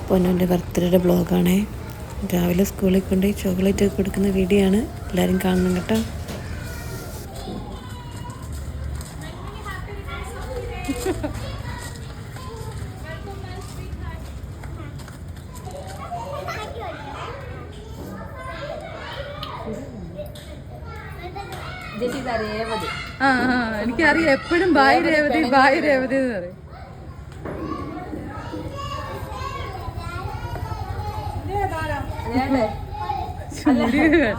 പൊന്നുവിൻ്റെ ബർത്ത്ഡേയുടെ ബ്ലോഗാണേ. രാവിലെ സ്കൂളിൽ കൊണ്ടുപോയി ചോക്ലേറ്റ് ഒക്കെ കൊടുക്കുന്ന വീഡിയോ ആണ്. എല്ലാവരും കാണണം കേട്ടോ. എനിക്കറിയാം, എപ്പോഴും ബായ് രേവതി ബായ് രേവതി എന്ന് പറയും.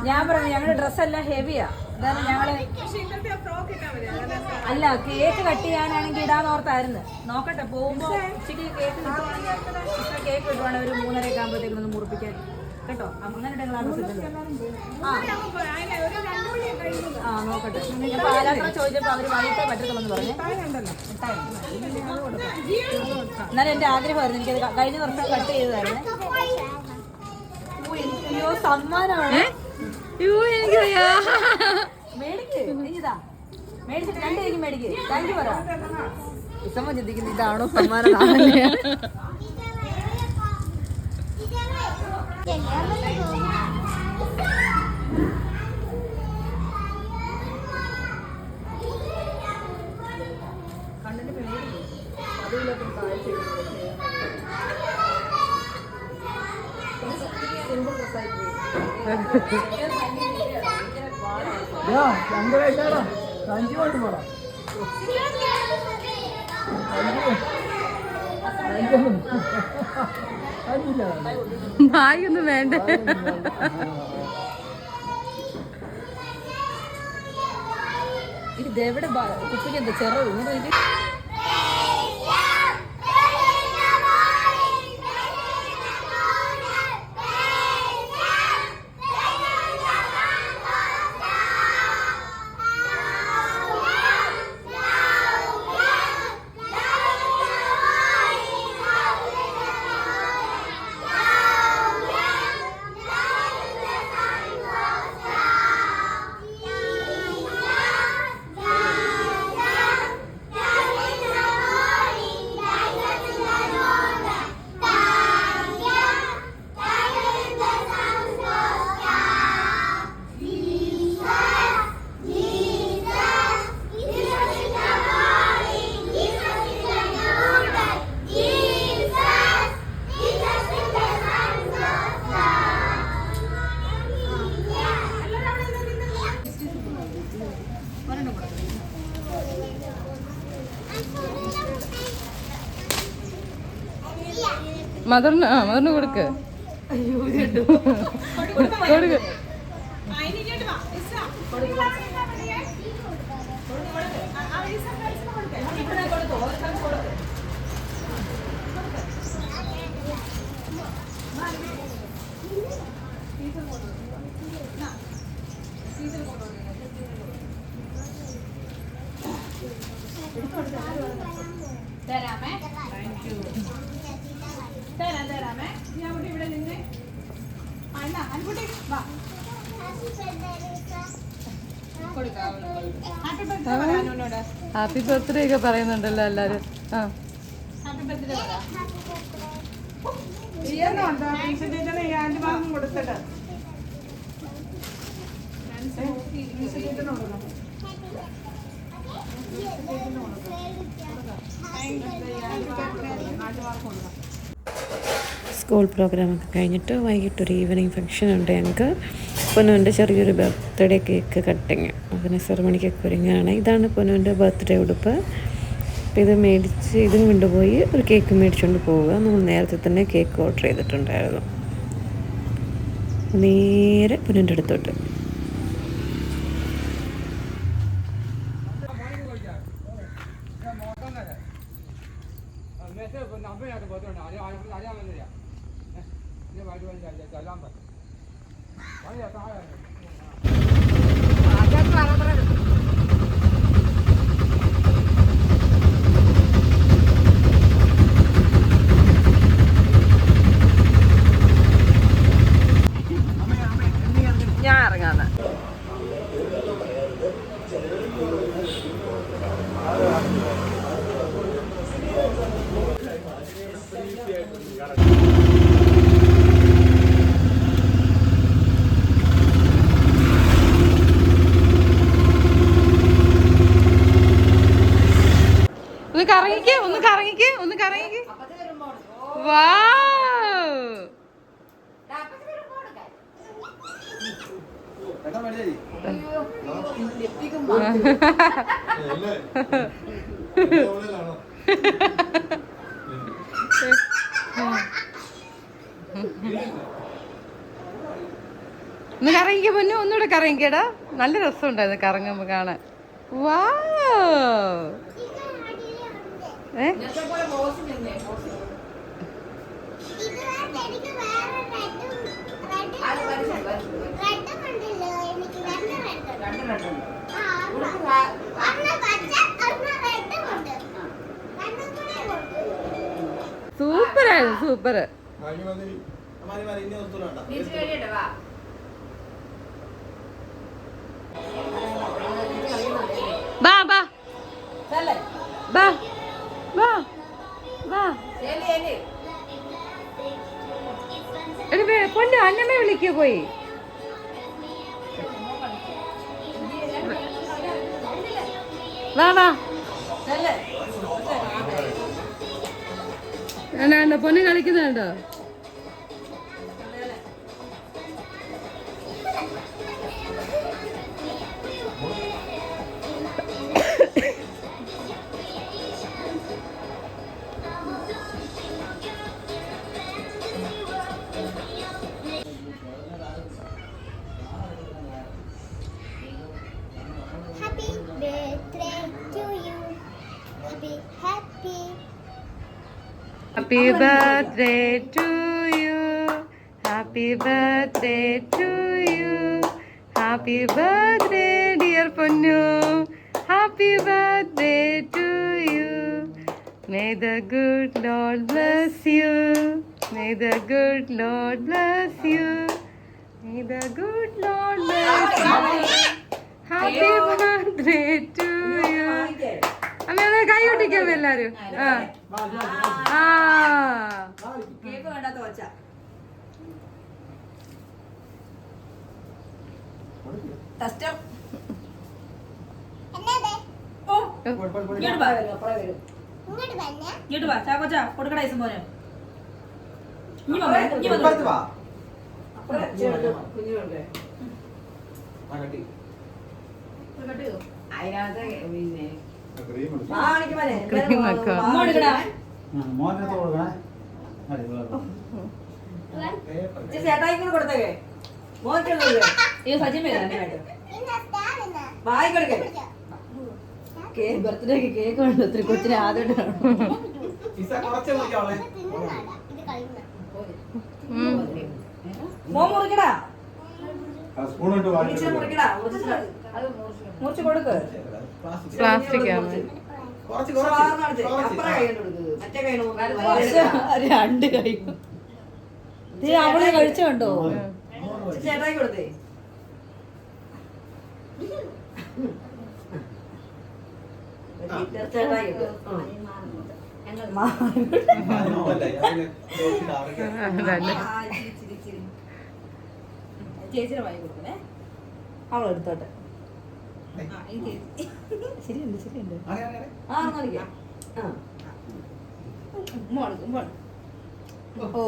ഞാൻ പറഞ്ഞു ഞങ്ങളുടെ ഡ്രസ്സെല്ലാം ഹെവിയാ. അതാണ് ഞങ്ങള് അല്ല കേക്ക് കട്ട് ചെയ്യാനാണെങ്കിൽ ഇടാന്ന് ഓർത്തായിരുന്നു. നോക്കട്ടെ പോകുമ്പോ ഉച്ചയ്ക്ക് കേക്ക് കിട്ടുവാണെങ്കിൽ കേക്ക് കിട്ടുവാണെങ്കിൽ ഒരു 3:30 ആകുമ്പോഴത്തേക്കും ഒന്ന് മുറിപ്പിക്കാൻ കേട്ടോ. അങ്ങനെ നോക്കട്ടെ. ഞാൻ പാലാത്ര ചോദിച്ചപ്പോ അവര് വൈകിട്ടേ പറ്റത്തുള്ളൂ പറഞ്ഞു. എന്നാലും എന്റെ ആഗ്രഹമായിരുന്നു, എനിക്കത് കഴിഞ്ഞ വർഷം കട്ട് ചെയ്തതായിരുന്നു. അയ്യോ സമ്മാനമാണ്. മേടിക്ക് ഇതാ, മേടിച്ചിട്ട് 2 കേക്ക് മേടിക്ക്. താങ്ക് യു പറ. ഇസമ്മ ചിന്തിക്കുന്നത് ഇതാണോ സമ്മാനം? കണ്ണിന് പേടി അതിലൊക്കെ താഴ്ച ഭാഗ്യൊന്നും വേണ്ട. ഇതെവിടെ കുപ്പിക്ക് എന്താ ചെറു മദറിന് കൊടുക്ക്. കൊടുക്ക്. തരാമേ. തരാമേ. ഞാൻ ഇവിടെ നിന്ന് ഹാപ്പി ബർത്ത്ഡേ ഒക്കെ പറയുന്നുണ്ടല്ലോ എല്ലാരും. കൊടുത്തിട്ട് സ്കൂൾ പ്രോഗ്രാമൊക്കെ കഴിഞ്ഞിട്ട് വൈകിട്ടൊരു ഈവനിങ് ഫംഗ്ഷൻ ഉണ്ട് ഞങ്ങൾക്ക്. പൊന്നുവിൻ്റെ ചെറിയൊരു ബർത്ത്ഡേ കേക്ക് കട്ടിങ്, അതിന് സെറമണിക്കൊക്കെ ഒരുങ്ങുകയാണ്. ഇതാണ് പൊന്നുവിൻ്റെ ബർത്ത്ഡേ ഉടുപ്പ്. അപ്പോൾ ഇത് മേടിച്ച് ഇതും കൊണ്ടുപോയി ഒരു കേക്ക് മേടിച്ചുകൊണ്ട് പോവുക. നമ്മൾ നേരത്തെ തന്നെ കേക്ക് ഓർഡർ ചെയ്തിട്ടുണ്ടായിരുന്നു. നേരെ പൊന്നുവിൻ്റെ അടുത്തോട്ട്. ഞാൻ ഇറങ്ങാന്ന്. ഒന്ന് കറങ്ങിക്കേ, ഒന്ന് കറങ്ങിക്കേ, ഒന്ന് കറങ്ങിക്കേ. വാവ്. ഒന്ന് കറങ്ങിക്ക പൊന്നു, ഒന്നുകൂടെ കറങ്ങിക്കടാ. നല്ല രസമുണ്ടായിരുന്നു കറങ്ങുമ്പോ കാണാൻ. വാ സൂപ്പറായിരുന്നു, സൂപ്പർ. ബാ ബാ ബാ ബാ ബാ. പൊന്നു അന്നമ്മ വിളിക്കുക പോയി. വാ വാ. എന്നാ പൊന്നു കളിക്കുന്നുണ്ടോ? Happy birthday to you. Happy birthday to you. Happy birthday dear Ponnu. Happy birthday to you. May the good Lord bless you. May the good Lord bless you. May the good Lord bless you. Happy birthday to you. അമ്മ കൈ ഒട്ടിക്കാം എല്ലാരും. Cake വേണ്ടാത്ത വച്ച tester ഇങ്ങോട്ട് വാ ചാക്കോച്ച കൊടുക്കട ഐസും പോനെ. ചേട്ടായി കൂടെ കൊടുത്തേ മോനെ സജിമ വായി കൊടുക്കേ. ബർത്ത്ഡേക്ക് കേക്ക് വേണ്ട ഒത്തിരി കൊച്ചിനെ ആദ്യമായിട്ട് മോൻ മുറിക്കടാ, മുറിക്കടാ, മുറിച്ച് കൊടുക്ക്. പ്ലാസ്റ്റിക് ആണ്. രണ്ട് കൈ അവളെ കഴിച്ചുണ്ടോ? ചേട്ടായി കൊടുത്തേ. ചേച്ചിയുടെ വായി കൊടുക്കണേ, അവളെടുത്തോട്ടെ. ശരിയുണ്ട് ശരിയുണ്ട്. ഓ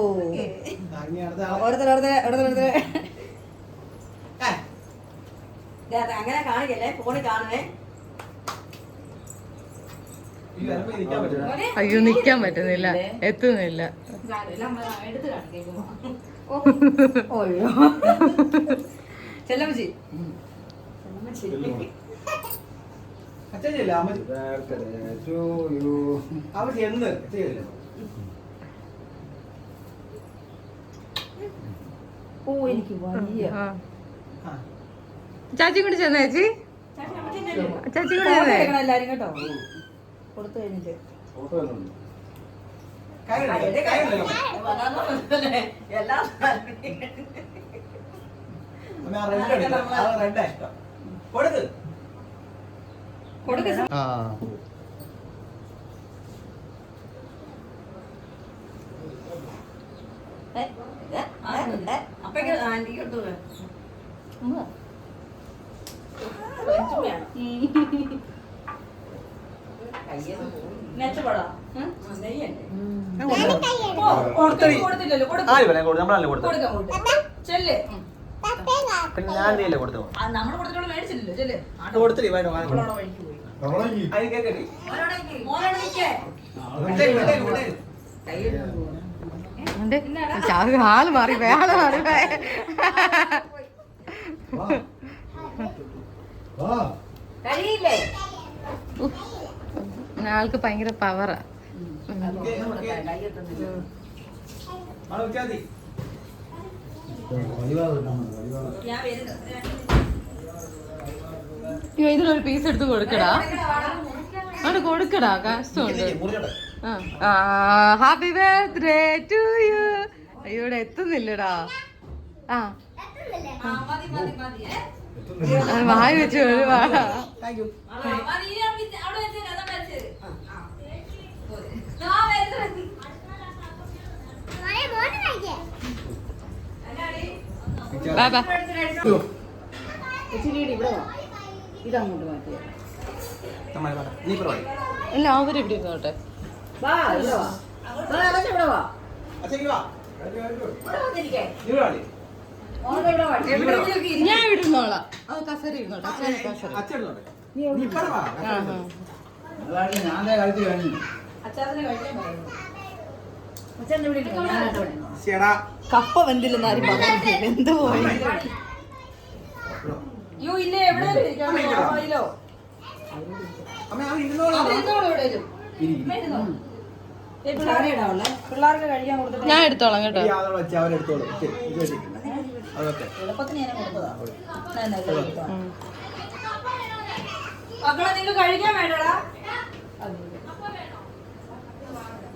അങ്ങനെ കാണിക്കല്ലേ, ഫോണിൽ കാണുവേ. അയ്യോ നിക്കാൻ പറ്റുന്നില്ല, എത്തുന്നില്ല. എടുത്ത് കാണിക്കുമ്പോ ചെല്ലമ്മച്ചി ഓ എനിക്ക് വലിയ ചാച്ചി കൂടി ചെന്ന ചേച്ചി, ചാച്ചി കൂടി ചെന്നേ എല്ലാരും കേട്ടോ. കൊടുത്തു കഴിഞ്ഞിട്ട് അപ്പൊക്കെ ആന്റിക്ക് എടുത്തു മെച്ചപ്പെടാ കൊടുത്തില്ലല്ലോ ചെല്ലേ നമ്മള് കൊടുത്തിട്ടുള്ള മേടിച്ചില്ലല്ലോ ചെല്ലേ ആള് മാറി വേള മാറി കഴിയില്ലേ ആൾക്ക് ഭയങ്കര പവറാ. ഇതിലൊരു പീസ് എടുത്ത് കൊടുക്കടാ, അവിടെ കൊടുക്കടാ, കഷ്ടമുണ്ട്. Happy birthday to you. അയ്യോ ഇവിടെ എത്തുന്നില്ലടാ. ആ വായി വെച്ച് ഒരുപാടാ. ഇതങ്ങോട്ട് മാറ്റിയ ഇല്ല അവരെവിടെ ഇരുന്നോട്ടെ. ഞാൻ ഇടുന്നോളാം. അത് കസേര ഇരുന്നോട്ടെ. കപ്പ വെന്തില്ലെന്ന് ആരും പറഞ്ഞു. എന്ത് പോയി ഇല്ലേ എവിടെയോ പിള്ളേർക്ക് കഴിക്കാൻ കൊടുത്തിട്ട് ഞാൻ എടുത്തോളാം കേട്ടോ. എളുപ്പത്തിന് ഞാൻ കൊടുത്തതാ. മക്കളെ നിങ്ങൾ കഴിക്കാൻ വേണ്ടടാ.